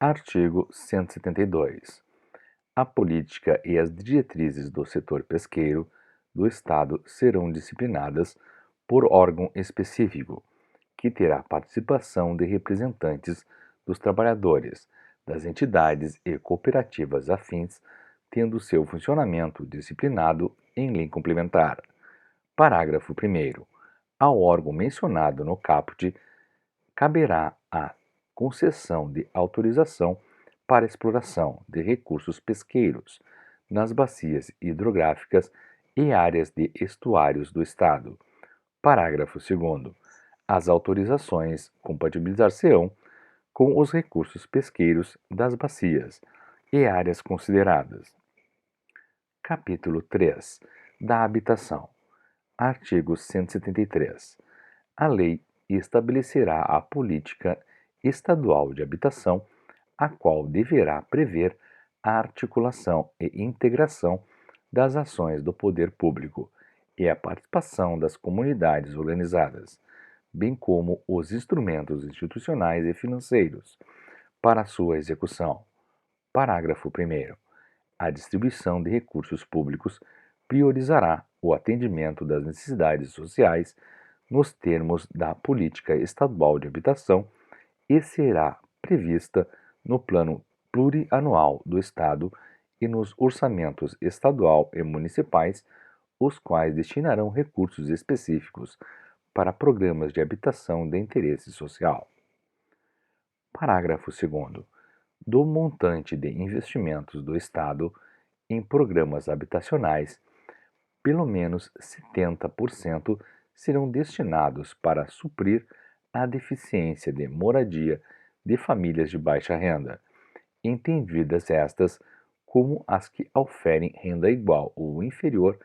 Artigo 172. A política e as diretrizes do setor pesqueiro do Estado serão disciplinadas por órgão específico, que terá participação de representantes dos trabalhadores, das entidades e cooperativas afins, tendo seu funcionamento disciplinado em lei complementar. Parágrafo 1º. Ao órgão mencionado no caput caberá a concessão de autorização para exploração de recursos pesqueiros nas bacias hidrográficas e áreas de estuários do Estado. Parágrafo 2º. As autorizações compatibilizar-se-ão com os recursos pesqueiros das bacias e áreas consideradas. Capítulo 3. Da habitação. Artigo 173. A lei estabelecerá a política estadual de habitação, a qual deverá prever a articulação e integração das ações do poder público e a participação das comunidades organizadas, bem como os instrumentos institucionais e financeiros para sua execução. Parágrafo 1º. A distribuição de recursos públicos priorizará o atendimento das necessidades sociais nos termos da Política Estadual de Habitação e será prevista no Plano Plurianual do Estado e nos orçamentos estadual e municipais, os quais destinarão recursos específicos para programas de habitação de interesse social. Parágrafo 2º. Do montante de investimentos do Estado em programas habitacionais, pelo menos 70% serão destinados para suprir a deficiência de moradia de famílias de baixa renda, entendidas estas como as que oferem renda igual ou inferior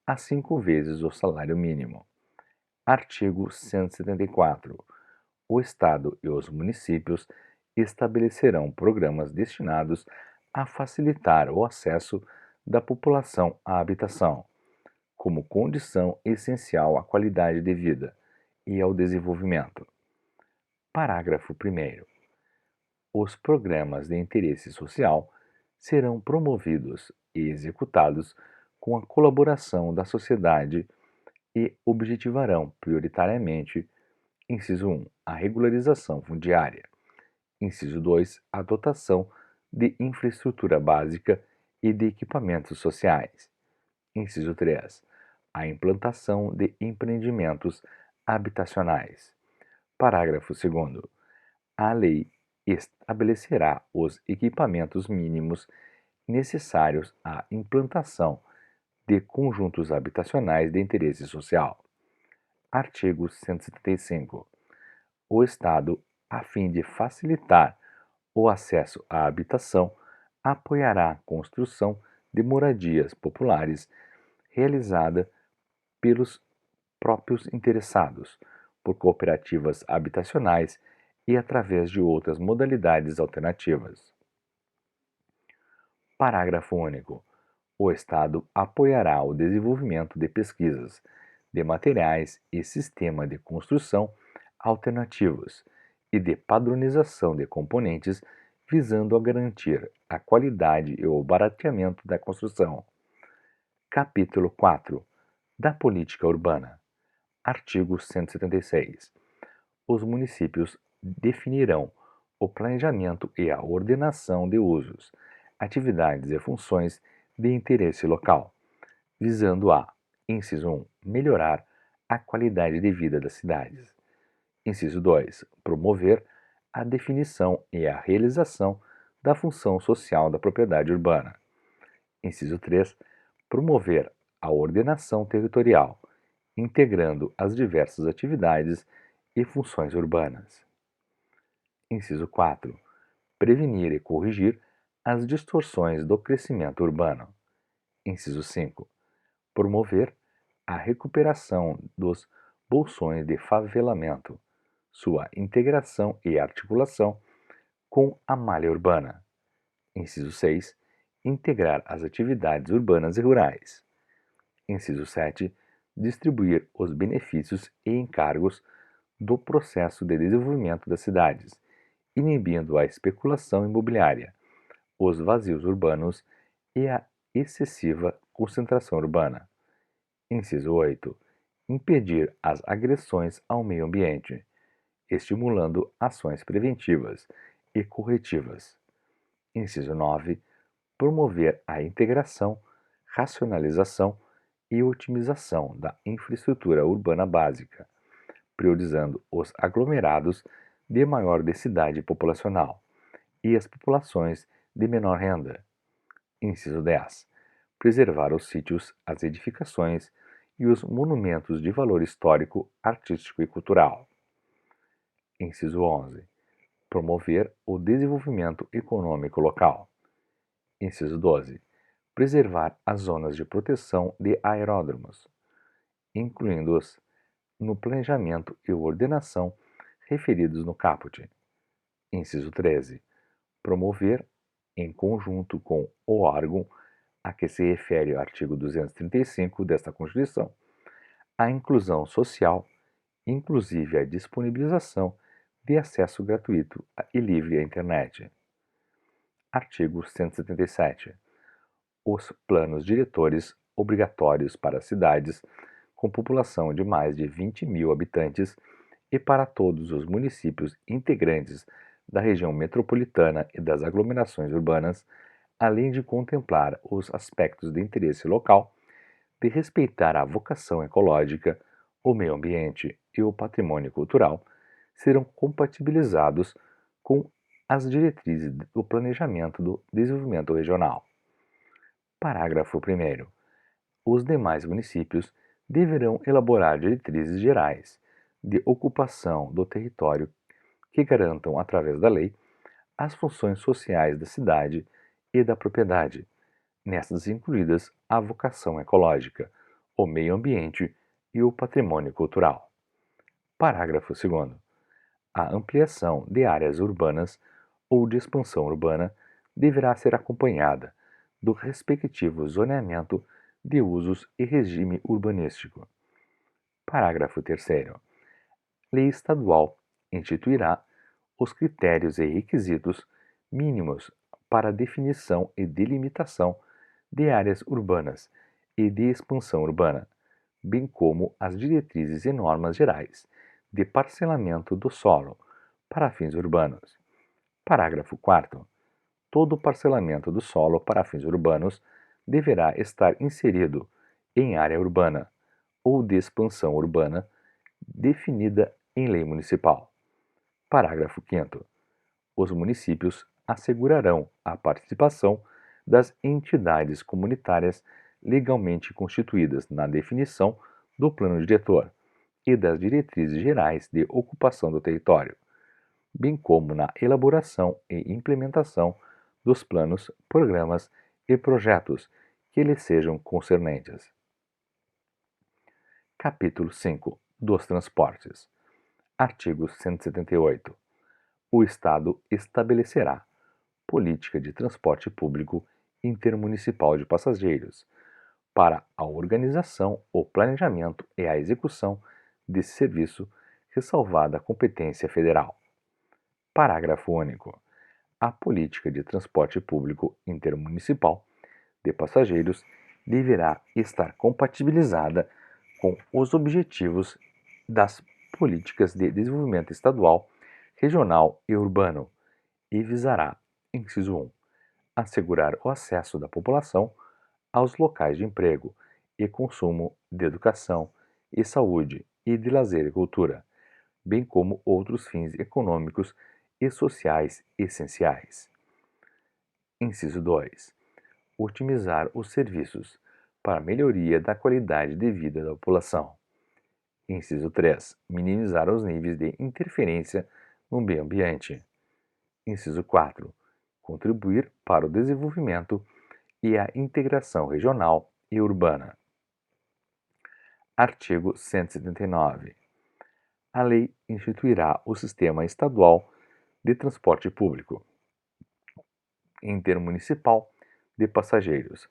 a 5 vezes o salário mínimo. Artigo 174. O Estado e os municípios estabelecerão programas destinados a facilitar o acesso da população à habitação, como condição essencial à qualidade de vida e ao desenvolvimento. Parágrafo 1º. Os programas de interesse social serão promovidos e executados com a colaboração da sociedade e objetivarão prioritariamente: inciso 1, a regularização fundiária; inciso 2, a dotação de infraestrutura básica e de equipamentos sociais; inciso 3, a implantação de empreendimentos habitacionais. Parágrafo 2º. A lei estabelecerá os equipamentos mínimos necessários à implantação de conjuntos habitacionais de interesse social. Artigo 175. O Estado, a fim de facilitar o acesso à habitação, apoiará a construção de moradias populares realizada pelos próprios interessados, por cooperativas habitacionais e através de outras modalidades alternativas. Parágrafo único. O Estado apoiará o desenvolvimento de pesquisas, de materiais e sistema de construção alternativos e de padronização de componentes, visando a garantir a qualidade e o barateamento da construção. Capítulo 4. Da política urbana. Artigo 176. Os municípios definirão o planejamento e a ordenação de usos, atividades e funções de interesse local, visando a: inciso 1, melhorar a qualidade de vida das cidades; inciso 2, promover a definição e a realização da função social da propriedade urbana; inciso 3, promover a ordenação territorial, integrando as diversas atividades e funções urbanas. Inciso 4. Prevenir e corrigir as distorções do crescimento urbano. Inciso 5. Promover a recuperação dos bolsões de favelamento, sua integração e articulação com a malha urbana. Inciso 6. Integrar as atividades urbanas e rurais. Inciso 7. Distribuir os benefícios e encargos do processo de desenvolvimento das cidades, inibindo a especulação imobiliária, os vazios urbanos e a excessiva concentração urbana. Inciso 8. Impedir as agressões ao meio ambiente, estimulando ações preventivas e corretivas. Inciso 9. Promover a integração, racionalização e otimização da infraestrutura urbana básica, priorizando os aglomerados de maior densidade populacional e as populações de menor renda. Inciso 10. Preservar os sítios, as edificações e os monumentos de valor histórico, artístico e cultural. Inciso 11. Promover o desenvolvimento econômico local. Inciso 12. Preservar as zonas de proteção de aeródromos, incluindo-os no planejamento e ordenação referidos no caput. Inciso 13. Promover, em conjunto com o órgão a que se refere o artigo 235 desta Constituição, a inclusão social, inclusive a disponibilização de acesso gratuito e livre à internet. Artigo 177. Os planos diretores obrigatórios para cidades com população de mais de 20 mil habitantes e para todos os municípios integrantes da região metropolitana e das aglomerações urbanas, além de contemplar os aspectos de interesse local, de respeitar a vocação ecológica, o meio ambiente e o patrimônio cultural, serão compatibilizados com as diretrizes do planejamento do desenvolvimento regional. Parágrafo 1º. Os demais municípios deverão elaborar diretrizes gerais de ocupação do território que garantam, através da lei, as funções sociais da cidade e da propriedade, nessas incluídas a vocação ecológica, o meio ambiente e o patrimônio cultural. Parágrafo 2º. A ampliação de áreas urbanas ou de expansão urbana deverá ser acompanhada do respectivo zoneamento de usos e regime urbanístico. Parágrafo 3º. Lei estadual instituirá os critérios e requisitos mínimos para definição e delimitação de áreas urbanas e de expansão urbana, bem como as diretrizes e normas gerais de parcelamento do solo para fins urbanos. Parágrafo 4º. Todo parcelamento do solo para fins urbanos deverá estar inserido em área urbana ou de expansão urbana definida em lei municipal. Parágrafo 5º. Os municípios assegurarão a participação das entidades comunitárias legalmente constituídas na definição do plano diretor e das diretrizes gerais de ocupação do território, bem como na elaboração e implementação dos planos, programas e projetos que lhes sejam concernentes. Capítulo 5 dos Transportes. Artigo 178. O Estado estabelecerá política de transporte público intermunicipal de passageiros para a organização, o planejamento e a execução desse serviço, ressalvada a competência federal. Parágrafo único. A política de transporte público intermunicipal de passageiros deverá estar compatibilizada com os objetivos das políticas de desenvolvimento estadual, regional e urbano e visará, inciso 1, assegurar o acesso da população aos locais de emprego e consumo, de educação e saúde e de lazer e cultura, bem como outros fins econômicos e sociais essenciais. Inciso 2. Otimizar os serviços para melhoria da qualidade de vida da população. Inciso 3. Minimizar os níveis de interferência no meio ambiente. Inciso 4. Contribuir para o desenvolvimento e a integração regional e urbana. Artigo 179. A lei instituirá o Sistema Estadual de Transporte Público Intermunicipal de Passageiros,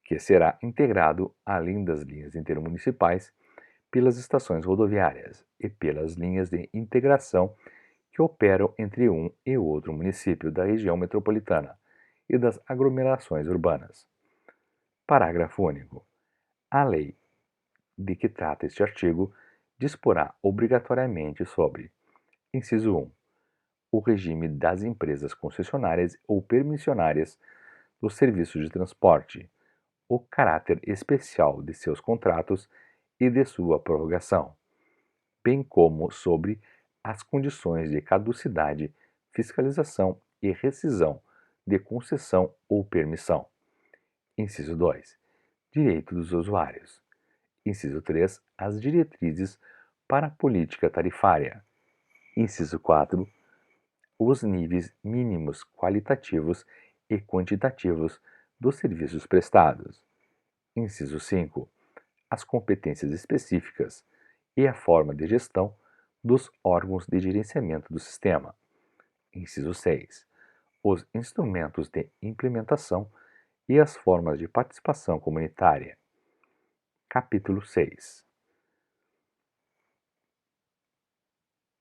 que será integrado, além das linhas intermunicipais, pelas estações rodoviárias e pelas linhas de integração que operam entre um e outro município da região metropolitana e das aglomerações urbanas. Parágrafo único. A lei de que trata este artigo disporá obrigatoriamente sobre: inciso 1, o regime das empresas concessionárias ou permissionárias dos serviços de transporte, o caráter especial de seus contratos e de sua prorrogação, bem como sobre as condições de caducidade, fiscalização e rescisão de concessão ou permissão. Inciso 2. Direito dos usuários. Inciso 3. As diretrizes para a política tarifária. Inciso 4. Os níveis mínimos qualitativos e quantitativos dos serviços prestados. Inciso 5. As competências específicas e a forma de gestão dos órgãos de gerenciamento do sistema. Inciso 6. Os instrumentos de implementação e as formas de participação comunitária. Capítulo 6.